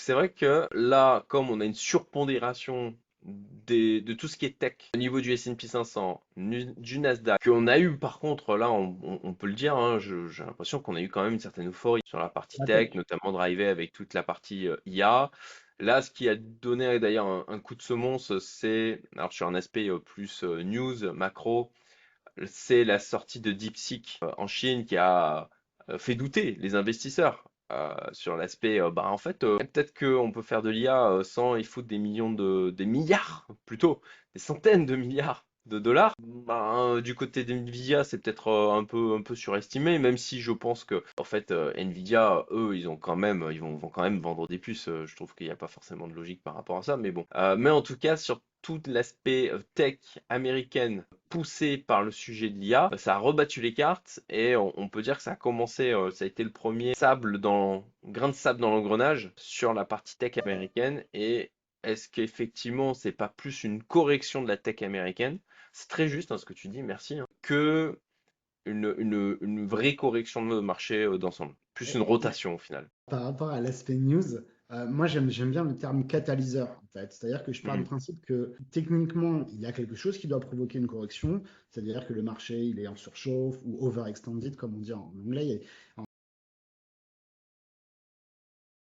C'est vrai que là, comme on a une surpondération de tout ce qui est tech au niveau du S&P 500, du Nasdaq, qu'on a eu par contre, là on peut le dire, hein, j'ai l'impression qu'on a eu quand même une certaine euphorie sur la partie La tech, tech. notamment drivé avec toute la partie IA. Là, ce qui a donné d'ailleurs un coup de semonce, c'est, alors sur un aspect plus news, macro, c'est la sortie de DeepSeek en Chine qui a fait douter les investisseurs sur l'aspect, bah en fait, peut-être qu'on peut faire de l'IA sans y foutre des milliards plutôt, des centaines de milliards de dollars. Ben, du côté d'NVIDIA, c'est peut-être un peu surestimé, même si je pense que, en fait, NVIDIA, eux, ils ont quand même, vont quand même vendre des puces. Je trouve qu'il n'y a pas forcément de logique par rapport à ça, mais bon. Mais en tout cas, sur tout l'aspect tech américaine poussé par le sujet de l'IA, ça a rebattu les cartes et on peut dire que ça a commencé, ça a été le premier grain de sable dans l'engrenage sur la partie tech américaine. Et est-ce qu'effectivement, c'est pas plus une correction de la tech américaine? C'est très juste hein, ce que tu dis, merci, hein, que une vraie correction de marché d'ensemble, plus une rotation au final. Par rapport à l'aspect news, moi j'aime bien le terme catalyseur en fait. C'est-à-dire que je pars du Mhm. principe que techniquement il y a quelque chose qui doit provoquer une correction, c'est-à-dire que le marché il est en surchauffe ou overextended comme on dit en anglais.